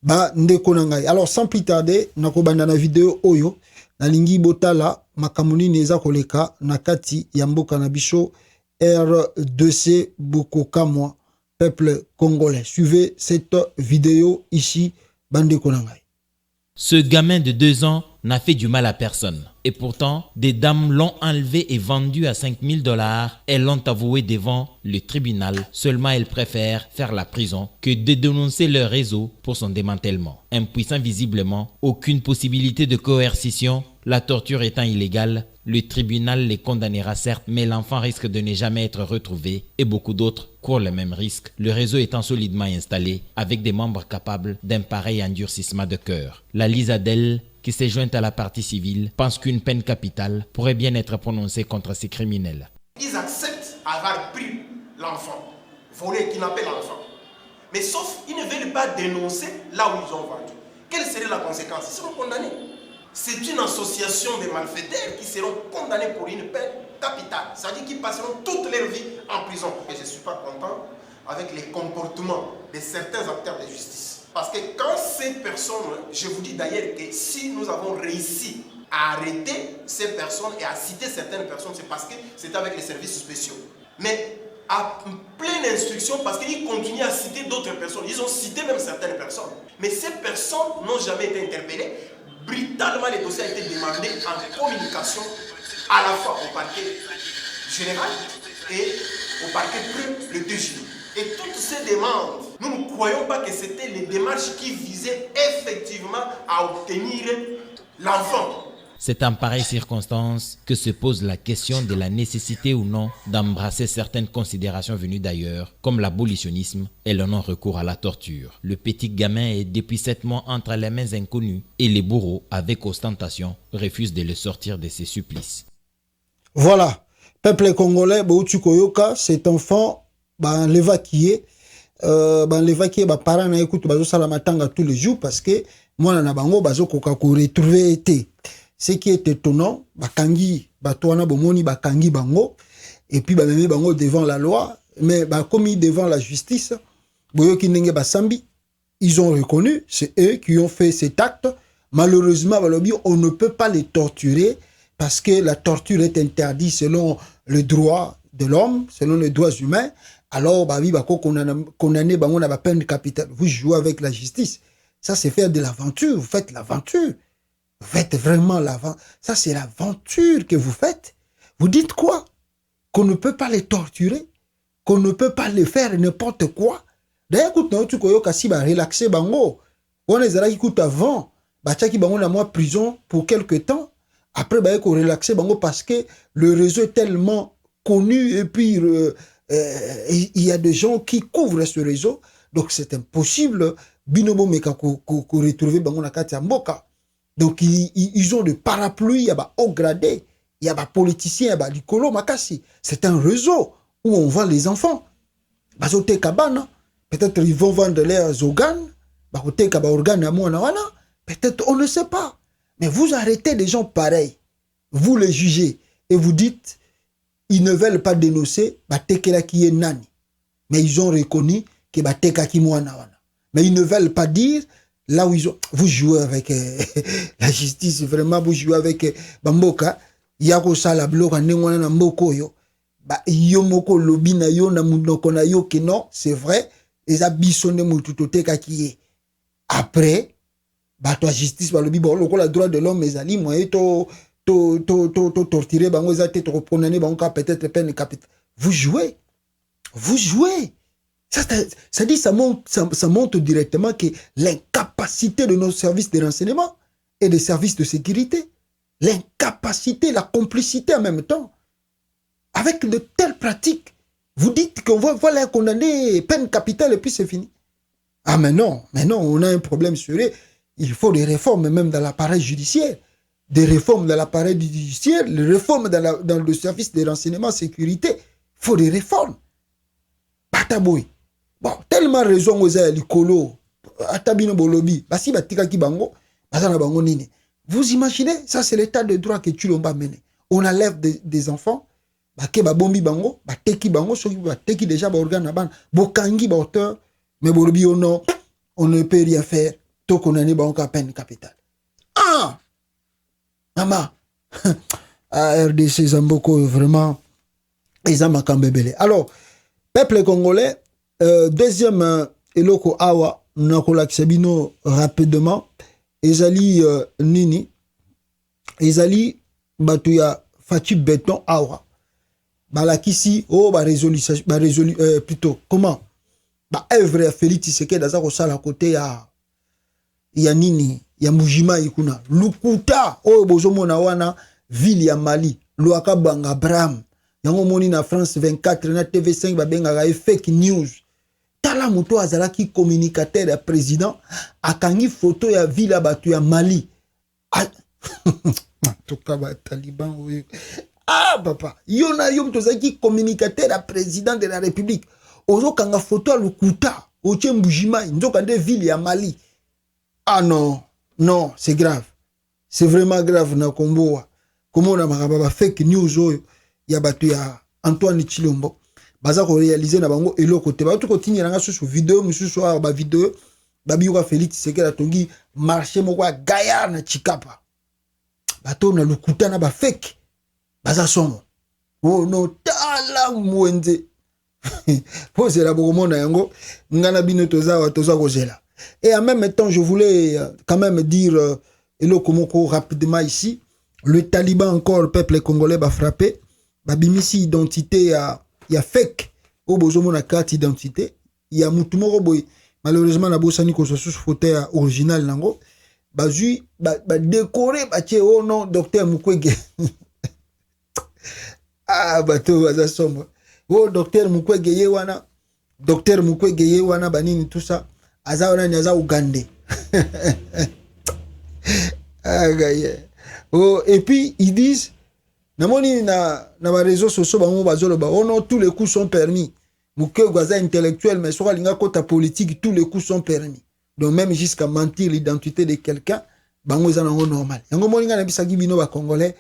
ba ndeko na ngai. Alors sans plus tarder, nakobanda na vidéo oyo na lingi botala makamuni neza koleka na kati ya mboka na biso R2C Bokokamwa peuple congolais. Suivez cette vidéo ici, bandeko na ngai. Ce gamin de 2 ans n'a fait du mal à personne. Et pourtant, des dames l'ont enlevé et vendu à $5 000 et l'ont avoué devant le tribunal. Seulement, elles préfèrent faire la prison que de dénoncer leur réseau pour son démantèlement. Impuissant visiblement, aucune possibilité de coercition, la torture étant illégale, le tribunal les condamnera certes, mais l'enfant risque de ne jamais être retrouvé et beaucoup d'autres courent le même risque, le réseau étant solidement installé avec des membres capables d'un pareil endurcissement de cœur. La Lisadelle, qui s'est jointe à la partie civile, pense qu'une peine capitale pourrait bien être prononcée contre ces criminels. Ils acceptent avoir pris l'enfant, volé, kidnappé l'enfant. Mais sauf, ils ne veulent pas dénoncer là où ils ont vendu. Quelle serait la conséquence? Ils seront condamnés. C'est une association de malfaiteurs qui seront condamnés pour une peine capitale. C'est-à-dire qu'ils passeront toute leur vie en prison. Et je ne suis pas content avec les comportements de certains acteurs de justice. Parce que quand ces personnes, je vous dis d'ailleurs que si nous avons réussi à arrêter ces personnes et à citer certaines personnes, c'est parce que c'est avec les services spéciaux. Mais à pleine instruction, parce qu'ils continuent à citer d'autres personnes. Ils ont cité même certaines personnes. Mais ces personnes n'ont jamais été interpellées. Brutalement, le dossier a été demandé en communication à la fois au parquet général et au parquet plus le 2 juillet. Et toutes ces demandes, nous ne croyons pas que c'était les démarches qui visaient effectivement à obtenir l'enfant. C'est en pareille circonstance que se pose la question de la nécessité ou non d'embrasser certaines considérations venues d'ailleurs, comme l'abolitionnisme et le non-recours à la torture. Le petit gamin est depuis 7 mois entre les mains inconnues et les bourreaux, avec ostentation, refusent de le sortir de ses supplices. Voilà, peuple congolais, Boutsukoyoka, cet enfant, l'évacuer, parents na écoute, salamatanga tous les jours parce que moi, na bango, koka ko retrouver été. Ce qui est étonnant, bakangi, batouana bomoni bakangi bango, et puis bameme bango devant la loi, mais commis devant la justice, boyoki nenge basambi, ils ont reconnu, c'est eux qui ont fait cet acte. Malheureusement, on ne peut pas les torturer parce que la torture est interdite selon le droit de l'homme, selon les droits humains. Alors, condamné bango na peine capitale. Vous jouez avec la justice. Ça, c'est faire de l'aventure. Vous faites l'aventure. Vous faites vraiment l'aventure. Ça, c'est l'aventure que vous faites. Vous dites quoi? Qu'on ne peut pas les torturer? Qu'on ne peut pas les faire n'importe quoi? D'ailleurs, écoute, tu koyo kasi ba relaxer bango. On les a écoute avant. Tchaki bango na moi prison pour quelque temps. Après, ko relaxer bango parce que le réseau est tellement connu et puis il y a des gens qui couvrent ce réseau. Donc, c'est impossible. Binomo meka ko retrouver bango na kati ya mboka. Donc, ils ont des parapluies, il y a haut gradé, il y a des politiciens, il y a des colo makasi. C'est un réseau où on vend les enfants. Bazote kabana, peut-être ils vont vendre leurs organes, bazote kaba organes à moi na peut-être on ne sait pas. Mais vous arrêtez des gens pareils, vous les jugez et vous dites ils ne veulent pas dénoncer batekela qui est nani. Mais ils ont reconnu que bateka ki mwana wana. Mais ils ne veulent pas dire là où ils ont, vous jouez avec la justice, vraiment, vous jouez avec Bamboka, Yako Sala Bloka, Nengwana na Mboko yo, Yomoko Lobina yo, na Munoko na yo, que non, c'est vrai, les abissonne Moututote Kakiye. Après, toi, justice, le droit de l'homme, mes amis, moi, torturer, bango, to condamner, bango, peut-être peine capitale. Vous jouez. Ça dit, ça montre directement que l'incapacité de nos services de renseignement et des services de sécurité, l'incapacité, la complicité en même temps, avec de telles pratiques, vous dites qu'on va les condamner peine capitale et puis c'est fini. Ah mais non, on a un problème sérieux. Il faut des réformes même dans l'appareil judiciaire, des réformes dans l'appareil judiciaire, des réformes dans le service de renseignement sécurité. Il faut des réformes. Pataboui. Bon, tellement raison aux likolo, atabino bolobi, basi batika ki bango, basana bango nini. Vous imaginez, ça c'est l'état de droit que tu l'as pas mené. On enlève des enfants, bake ba bombi bango, teki bango, soki ba teki déjà ba organe ban, bokangi ba auteur, mais bolobi non, on ne peut rien faire. Tout qu'on a n'est pas peine capitale. Ah! Maman! RDC Zamboko, vraiment, ils ont makambebele. Alors, peuple congolais, deuxième, eloko awa, nakola kisabino rapidement, ezali nini, ezali batuya fati béton awa. Balakisi, oh, plutôt, comment? Œuvre ya Félix Tshisekedi daza ko sala côté ya nini, ya Mujima ikuna. Lukuta, oh, bozomona wana, ville ya Mali, Luaka Banga Bram, yango moni na France 24, na TV5, babenga fake news. Tala moto azalaki communicateur ya président, akangi photo ya ville ya batu ya Mali. Toka ba Taliban, oui. Ah, papa, yona yom tozaki communicateur ya président de la République. Ozo kanga photo ya Lukuta, oche Mbujima, nzoka de ville ya Mali. Ah non, non, c'est grave. C'est vraiment grave na Komboa. Comment on a marababa fake news oyo ya batu ya Antoine Tshilombo. Baza ko réaliser na bango eloko te. Ba tout continue na sur vidéo mususu ba vidéo babi wa Félix Tshisekedi tongi marché moko Gaya na Chikapa. Bato na Lukuta na ba fake. Baza somo. Oh no tala mwenze. Pose la bokomona yango ngana bino toza kozela. Et en même temps, je voulais quand même dire eloko moko rapidement ici. Le Taliban encore, le peuple congolais va frapper. Babimisi identité ya fake. Au bozomo na carte identité. Il y a mutumoro boy. Malheureusement na bosani ko sous fauteuil original nango. Bazui ba décorer ba tie oh non docteur Mukwege. Ah bato baza sombre. Oh docteur Mukwege ye wana. Docteur Mukwege ye wana banini tout ça. Aza wana nyaza Ugandais. Ah gaye. Oh, et puis ils disent namoni na réseaux sociaux bango bazoloba oh non tous les coups sont permis. Mukwege gwaza intellectuel mais sur linga kota politique tous les coups sont permis. Donc même jusqu'à mentir l'identité de quelqu'un bango za nango normal. Yango moninga na bisaki bino ba congolais.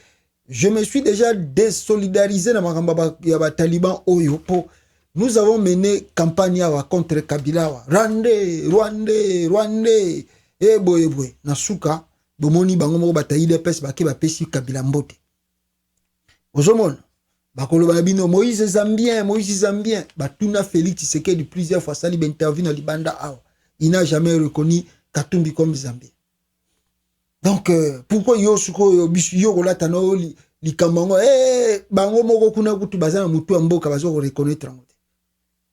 Je me suis déjà désolidarisé na makamba ya ba Taliban oyo po nous avons mené campagne contre Kabila. Rwandais. Eh boy. Nasuka, bomoni bango moko batayi de pes bake bapesi Kabila mbote. Ozomon, bakolo babino Moïse Zambien. Batuna Félix Tshisekedi plusieurs fois sali interview na libanda awa. Il n'a jamais reconnu Katumbi comme Zambien. Donc pourquoi yo suko yo kolata no likambango bango moko kuna kutu bazana mutu ya mboka bazo ko reconnaître ngote.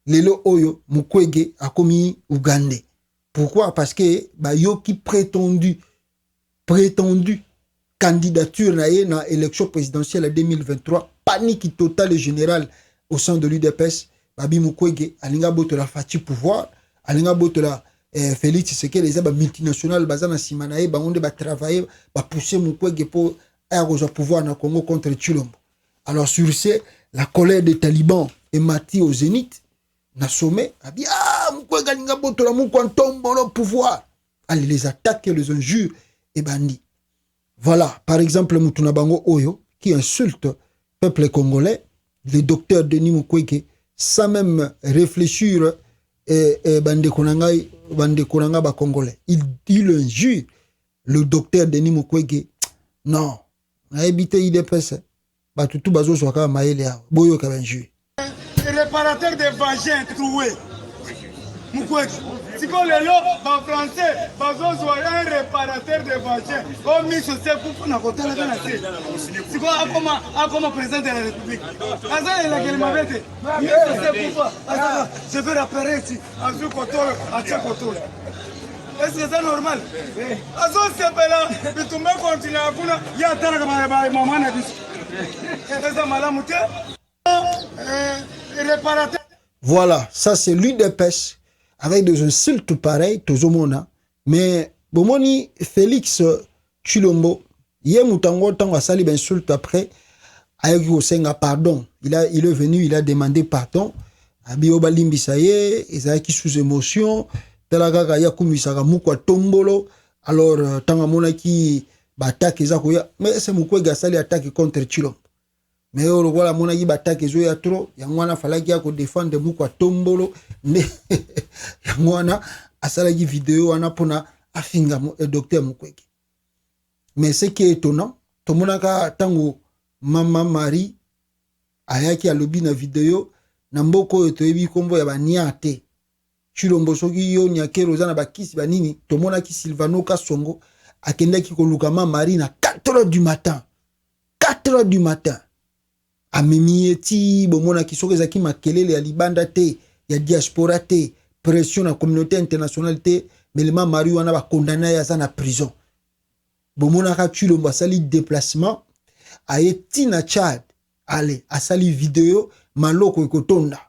Lelo oyo Mukwege a commis Ougandais. Pourquoi? Parce que yo qui prétendu candidature na élection présidentielle 2023, panique totale et générale au sein de l'UDPS. Babi Mukwege alinga boto la fati pouvoir, alinga boto la Félix Tshisekedi les multinationales bazana simanae bangonde ba travailler ba pousser Mukwege pour avoir pouvoir na Congo contre Tshilombo. Alors sur ce, la colère des talibans est matie au zénith. Na sommet, Mukwege alinga boto la Mukwantombo le pouvoir. Allez les attaques, les injures et bandits. Voilà, par exemple Mutuna Bango Oyo qui insulte peuple congolais, le docteur Denis Mukwege sans même réfléchir bande konanga ba congolais. Il injure le docteur Denis Mukwege. Non, na habité IDPS. Ba tutu bazo soka maele ya boyo ka injure. Réparateur de vagin troué. Mukwege. Si qu'on le lot, en français, un réparateur de vagin. Comme mis sur ses pour qu'on a voté la canette. Si qu'on a comme président de la République. Azan est la gueule m'avait dit. Je veux réparer ici. Azou Kotor, Atia Kotor. Est-ce que c'est normal? Azon c'est pas là. Mais tout le monde continue à couler. Il y a un temps que maman a dit. C'est ça, madame Mouté. Réparateur. Voilà, ça c'est l'UDPS. Avec des insultes pareilles, Tozomona. Mais, Bomoni, Félix Tshilombo, hier Moutango, tango sali insulte après, avec Osenga, pardon. Il est venu, il a demandé pardon. Abioba Limbisaye, Ezaki sous émotion, Telagaga Yakumisaka Mukwa Tombolo. Alors, tango mona qui attaque Ezakoya, mais c'est Mukwege sali attaque contre Tshilombo. Mais voilà, mon aïe batak et zoya trop. Yangwana falaki ya ko défendre Mukwa Tombolo. Yangwana asalaki vidéo wana pona afinga docteur Mukwege. Mais ce qui est étonnant, tomonaka tango Mama Marie ayaki alobi na vidéo na mboko toyebi kombo ya baniate Chilombo soki yo nyakero za na bakisi banini tomonaki Silvano Kasongo akendaki koluka Mama Marie na 4h du matin 4h du matin amemi eti bomona kisoke zaki makelele ya libanda te ya diaspora te pression na communauté internationale te mais Mama Marie wana ba condamné ya za na prison bomona ka Chilombo asali déplacement aye na Tchad ale asali vidéo maloko ekotonda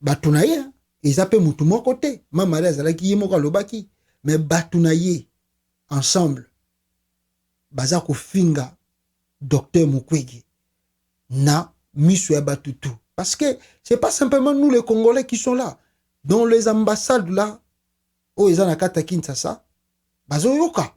batuna ye ezape mutu moko te Mama Marie azalaki ye moko alobaki mais batuna ye ensemble baza ko finga docteur Mukwege na miso ya batutu parce que c'est pas simplement nous les Congolais qui sont là dans les ambassades là oh ezana kata Kinshasa bazo yoka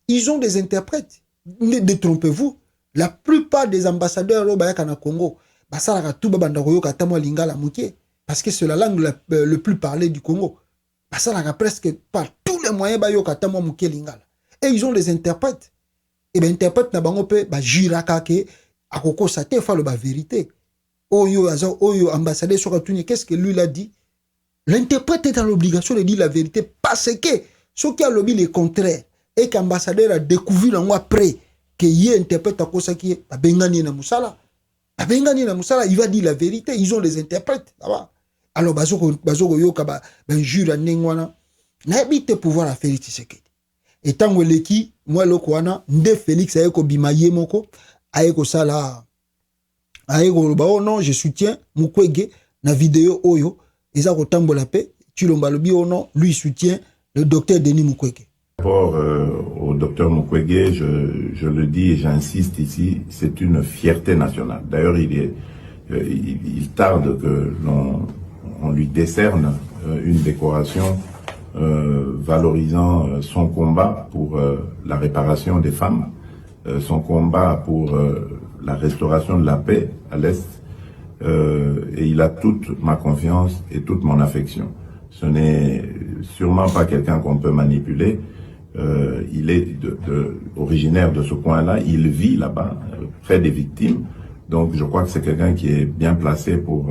ils ont des interprètes ne détrompez-vous la plupart des ambassadeurs au na Congo basala tout babanda koyoka tamwa lingala mukie parce que c'est la langue le plus parlée du Congo basala presque par tous les moyens bayoka tamwa mukie lingala et ils ont des interprètes et ben interprète na bango pe ba jiraka ke akoko sa te fa le ba vérité oyo azo oyo ambassadeur sokatuni qu'est-ce que lui l'a dit l'interprète est dans l'obligation de dire la vérité parce que ce qui a lobby le contraire et qu'ambassadeur a découvert en moi après que y interprète à cause qui est bengani na musala il va dire la vérité ils ont des interprètes là-bas alors bazoko yoka ba jure nengwana na habite pouvoir la Félix Tshisekedi et tango leki moi loko wana nde Félix ayeko bimaye moko ayeko sala ayeko ba oh non je soutiens Mukwege na vidéo oyo eza ko tambola pe Chilombo lobi oh non lui soutient le docteur Denis Mukwege. Rapport au docteur Mukwege, je le dis et j'insiste ici, c'est une fierté nationale. D'ailleurs, il tarde que l'on lui décerne une décoration valorisant son combat pour la réparation des femmes, son combat pour la restauration de la paix à l'Est, et il a toute ma confiance et toute mon affection. Ce n'est sûrement pas quelqu'un qu'on peut manipuler. Il est originaire de ce coin-là, il vit là-bas, près des victimes. Donc je crois que c'est quelqu'un qui est bien placé pour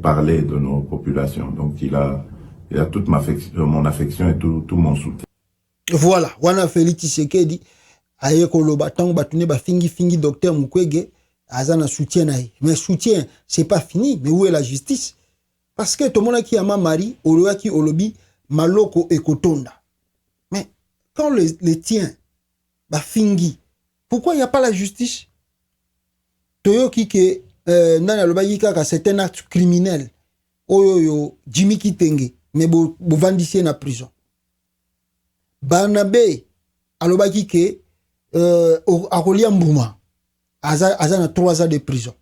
parler de nos populations. Donc il a toute mon affection et tout mon soutien. Voilà, wana Félix Tshisekedi ayeko loba tango batune ba fingi docteur Mukwege azana soutien naï. Mais soutien, c'est pas fini, mais où est la justice? Parce que tout le monde qui a Mama Marie, oloaki olobi maloko ekotonda. Mais quand les tiens, bah fingi, pourquoi il n'y a pas la justice? Toyoki ke nana lobaki kaka c'est un acte criminel. Oyo Jimmy Kitenge, mais bo vandicier na prison. Barnabé alobaki ke Akolia Mbouma aza na 3 ans de prison.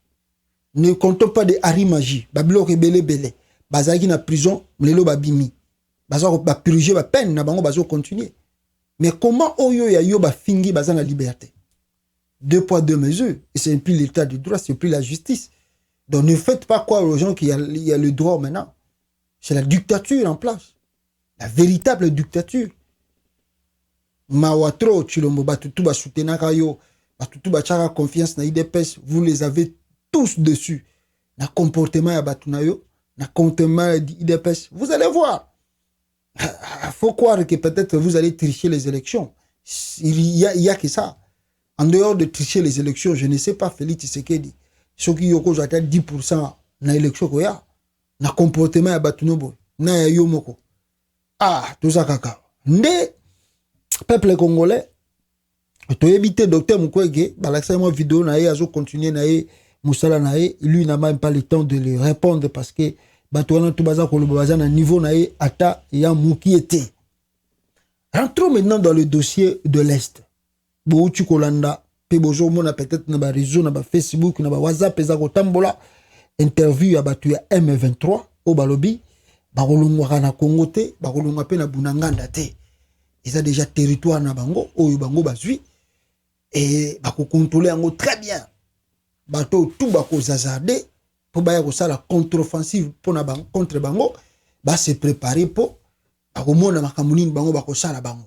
Ne comptons pas de Harry Magie, babilo rebele bazaki na prison, mlelo babimi. Bazo ba purger ba peine na bango bazo continuer. Mais comment oyo ya yo ba fingi baza na liberté? 2 poids 2 mesures, et c'est plus l'état du droit, c'est plus la justice. Donc ne faites pas croire aux gens qu'il y a le droit maintenant. C'est la dictature en place. La véritable dictature. Mawatro Chilombo batutu ba soutenaka yo, batutu ba chaka confiance na IDPS, vous les avez tous dessus. Na comportement ya batuna yo, na comportement ya IDPS, vous allez voir. Faut croire que peut-être vous allez tricher les élections. Il y a que ça. En dehors de tricher les élections, je ne sais pas, Félix Tshisekedi, ceux qui ont 10% na élection koya, na comportement ya batunobo, na ya yomoko. Ah, tout ça kaka. Nde peuple congolais, to éviter docteur Mukwege, balaksa moi vidéo na ye azo continuer na ye musala na ye, lui n'a même pas le temps de lui répondre parce que batouana tout baza ko baza na niveau na ye ata ya mukiete. Rentrons maintenant dans le dossier de l'Est. Bouchu kolanda pe bozo mona peut-être na ba réseau na ba Facebook na ba WhatsApp eza ko tambola interview ya batu ya M23 au balobi ba kolongwa na Congo te ba kolongwa pe na Bunanganda te. Ils ont déjà territoire na bango oyo bango bazui et ba ko contrôler yango très bien. Bato tout ba ko zazarder pour ba ko sala contre-offensive pour na bango contre bango se préparer pour akomona makamuni bango bakosala bango.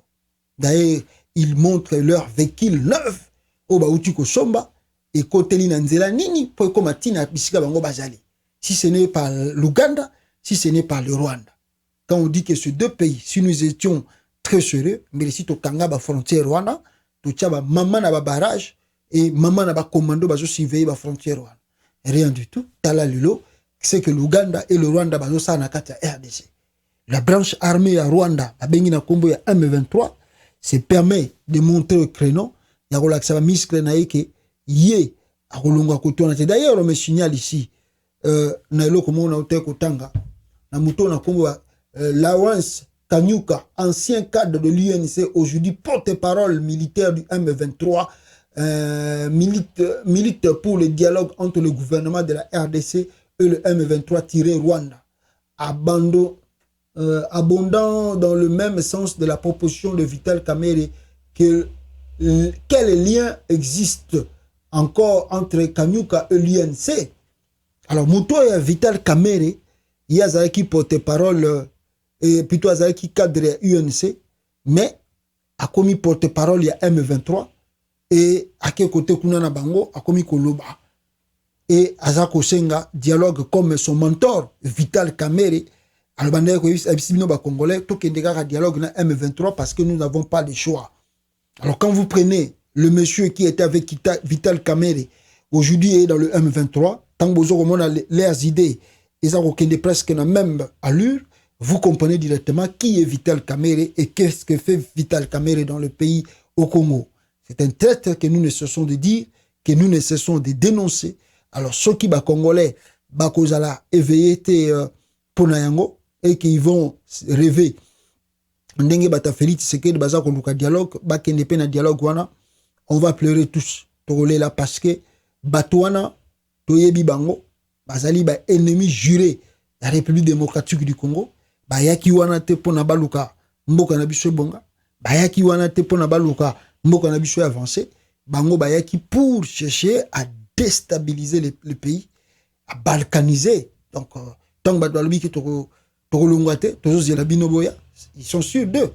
D'ailleurs, ils montrent leur véhicule neuf au bauti ko somba et koteli na nzela nini pour koma tina bisika bango bazali. Si ce n'est pas l'Ouganda, si ce n'est pas le Rwanda. Quand on dit que ces deux pays, si nous étions très sérieux, mais si to kanga ba frontière Rwanda, to tchaba maman na ba barrage et maman na ba commando bazo surveiller ba frontière Rwanda. Rien du tout. Tala lilo, c'est que l'Ouganda et le Rwanda bazo sa na kati ya RDC. La branche armée à Rwanda, la bengi na kombo ya M23, se permet de montrer au créneau, ya relaxa ba miskle na yeke yé a kolonga kotona. D'ailleurs, on me signale ici na eloko mo na ote kotanga na muto na kombo Lawrence Kanyuka, ancien cadre de l'UNC, aujourd'hui porte-parole militaire du M23, milite pour le dialogue entre le gouvernement de la RDC et le M23-Rwanda. Abondant dans le même sens de la proposition de Vital Kamerhe, quel lien existe encore entre Kanyuka et l'UNC? Alors, Mouto et Vital Kamerhe, il y a qui porte-parole et plutôt Azaki cadre UNC, mais a commis porte-parole il y a M23 et à quel côté Kunana Bango a commis Koloba et Azako Senga dialogue comme son mentor Vital Kamerhe. Alors bandé ko abisibino ba congolais to kendeka dialogue na M23 parce que nous n'avons pas de choix. Alors quand vous prenez le monsieur qui était avec Vital Kamerhe aujourd'hui est dans le M23, tant bozo comme on a leurs idées, ils ont presque la même allure. Vous comprenez directement qui est Vital Kamerhe et qu'est-ce que fait Vital Kamerhe dans le pays au Congo. C'est un traître que nous ne cessons de dire, que nous ne cessons de dénoncer. Alors, ceux qui sont congolais, bakozala éveillé pour Nayango et qui vont rêver. Ndenge bata Félix Tshisekedi baza koluka dialogue, bakende pe na dialogue wana, on va pleurer tous. Tolé là parce que batouana toyebi bango bazali ba ennemi juré la République démocratique du Congo. Bayaki wana te pona baluka mboka na biso bonga, bayaki wana te pona baluka mboka na biso avancé, bango bayaki pour chercher à déstabiliser le pays, à balkaniser. Donc tant que badalobi ki toko longate tozo zela binoboya, ils sont sûrs d'eux.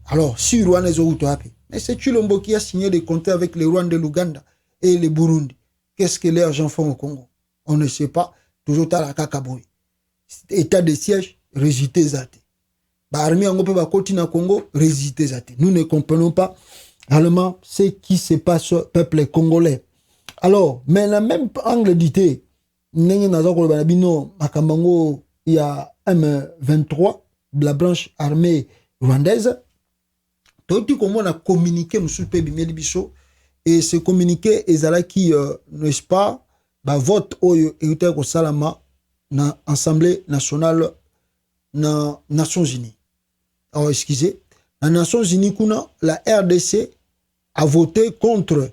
Alors si Rwanda ezoruto api, mais c'est Chilombo qui a signé des contrats avec les Rwandais, l'Ouganda et le Burundi. Qu'est-ce que leurs gens font au Congo? On ne sait pas. Toujours à la Kakaboy. État de siège, résulté zate. Armée en Côte na Congo, résulté zate. Nous ne comprenons pas réellement ce qui se passe au peuple congolais. Alors, mais la même angle d'idée, il y a M23, la branche armée rwandaise. Tout comme on a communiqué, et ce communiqué, qui n'est-ce pas, vote au Salama na Assemblée nationale na Nations Unies. Alors, excusez, la Nations Unies, la RDC a voté contre,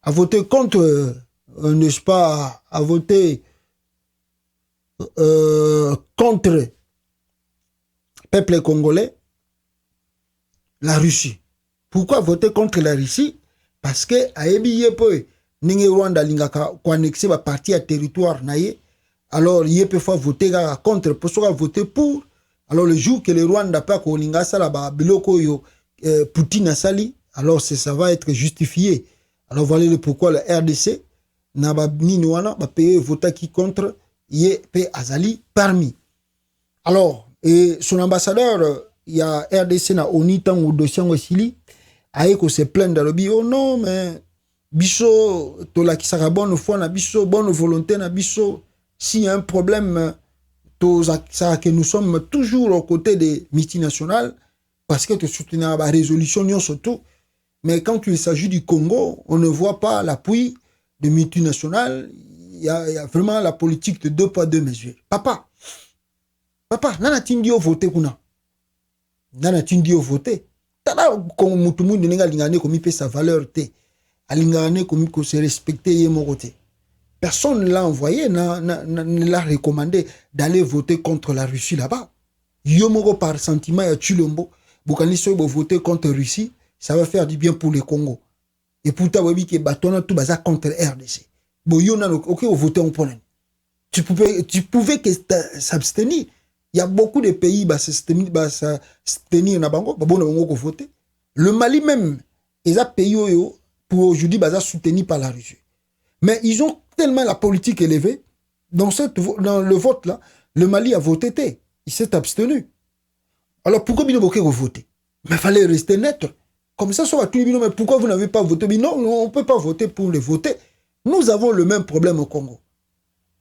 n'est-ce pas, a voté contre peuple congolais, la Russie. Pourquoi voter contre la Russie? Parce que ayebi yepe ninge Rwanda lingaka ko annexer ba partie à territoire naie, alors yepe fois voter contre pour soit voter pour. Alors le jour que le Rwanda pas ko linga sala ba biloko yo Poutine a sali, alors ça va être justifié. Alors voilà le pourquoi le RDC na ba nini wana ba payer voter qui contre yepe azali parmi. Alors et son ambassadeur il y a RDC na onitan ou dossier ngosili aeko se plaindre le bio, oh non mais biso to la qui sera bonne foi na biso bonne volonté na biso, s'il y a un problème to ça que nous sommes toujours aux côtés des multinationales parce que tu soutiens la résolution surtout, mais quand il s'agit du Congo on ne voit pas l'appui des multinationales. Il y a vraiment la politique de 2 poids 2 mesures. Papa nana tindio voter kuna nana tindio voter tala comme mutumu nenga lingane komi pe sa valeur te alingane komi ko se respecter ye mon côté. Personne ne l'a envoyé ne l'a recommandé d'aller voter contre la Russie là-bas. Yomoko par sentiment ya Chilombo bokani so bo voter contre Russie, ça va faire du bien pour le Congo. Et pourtant webi ke batona tout baza contre RDC. Bo yona OK voter en pollen. tu pouvais que s'abstenir. Il y a beaucoup de pays qui s'abstenir na bango, ba bona bango ko voter. Le Mali même, ils ont payé pour aujourd'hui bah soutenu par la Russie. Mais ils ont tellement la politique élevée dans le vote là, le Mali a voté, il s'est abstenu. Alors pourquoi Bino Boké voter? Mais il fallait rester neutre. Comme ça, soit tout mais pourquoi vous n'avez pas voté? Mais non, on ne peut pas voter pour les voter. Nous avons le même problème au Congo.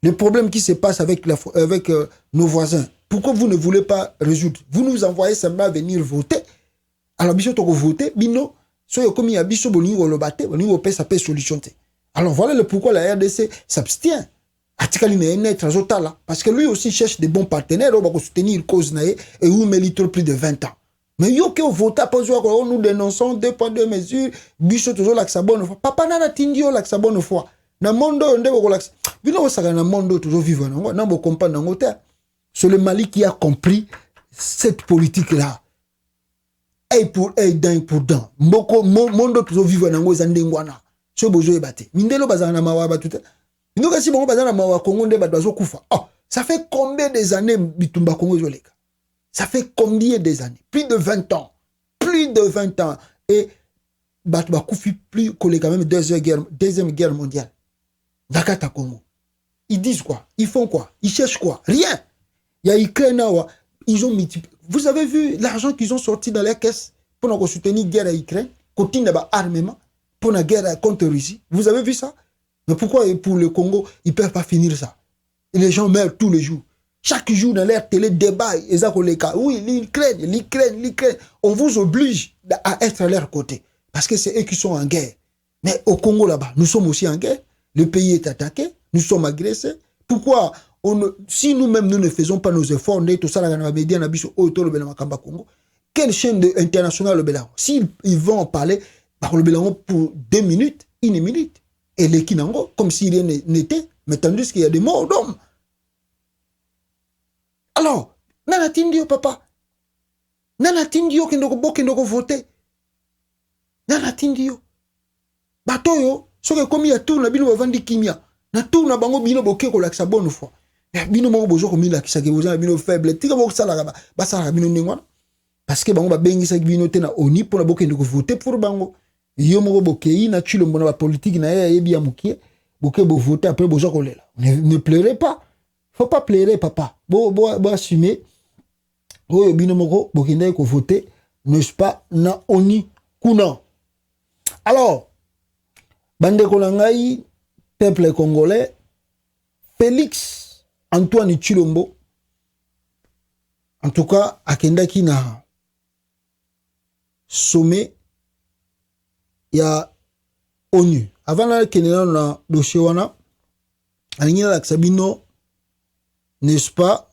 Le problème qui se passe avec nos voisins. Pourquoi vous ne voulez pas résoudre? Vous nous envoyez seulement venir voter. Alors, biso toko voter, bino, soyo comme il y a biso boni le bate, boni wo pesa pe solution. Alors voilà le pourquoi la RDC s'abstient. Atikali na net là parce que lui aussi cherche des bons partenaires pour soutenir cause nae et où mérite plus de 20 ans. Mais yo que vote pas nous dénonçons 2 points de mesure, biso toujours la bonne foi. Papa nana tindio la bonne foi. Na mondo nde ko la bino saka na mondo toujours vivre na bo comprendre ngote. C'est le Mali qui a compris cette politique là. Et pour d'un pour d'un. Mboko mondo toujours vivre na ngo zandengwana. So bozo ebate. Mindelo bazana na mawa batute. Nous, si on va dans le Congo, ça fait combien des années Bitumba Congo Zoleka? Ça fait combien des années? Plus de 20 ans. Plus de 20 ans. Et Batouba Koufi plus que quand même Deuxième Guerre mondiale. Dakata Congo. Ils disent quoi? Ils font quoi? Ils cherchent quoi? Rien. Il y a Ukraine, ils ont multiplié. Vous avez vu l'argent qu'ils ont sorti dans les caisses pour soutenir la guerre à Ukraine, continuer l'armement pour la guerre contre Russie. Vous avez vu ça? Mais pourquoi pour le Congo, ils ne peuvent pas finir ça? Et les gens meurent tous les jours. Chaque jour dans leur télé débat, oui, l'Ukraine. On vous oblige à être à leur côté. Parce que c'est eux qui sont en guerre. Mais au Congo là-bas, nous sommes aussi en guerre. Le pays est attaqué. Nous sommes agressés. Pourquoi si nous-mêmes nous ne faisons pas nos efforts, quelle chaîne internationale le Bélarus? S'ils vont en parler, par le Bélarus pour 2 minutes, 1 minute. Et les Kinango, comme si rien n'était, mais tandis qu'il y a des morts d'hommes. Alors, nana tindio papa. Nana tindio qui ndoko voter. Nana tindio. Batoyo, ce que comme il y a tout na bino vandi kimia. Na tout na bango bino boke ko laksa bonne fois. Bino mo bozo ko mila kisake bozo bino faible. Tika bo sala ba sala bino ningwana. Parce que bango ba bengi sa bino te na oni pour na boke ndoko voter pour bango. Yo moko bokei na chilo mbona ba politique na ye bien mukie boke bo voter après bozo kolela. Ne pleurez pas. Faut pas pleurer papa. Bo assumer. Oyo bino moko bokenda ko voter, n'est-ce pas na oni kuna. Alors bande konangai peuple congolais Félix Antoine Tshilombo en tout cas akendaki na sommet ya ONU. Avant la kenena na dossier wana alingi la Sabino, n'est-ce pas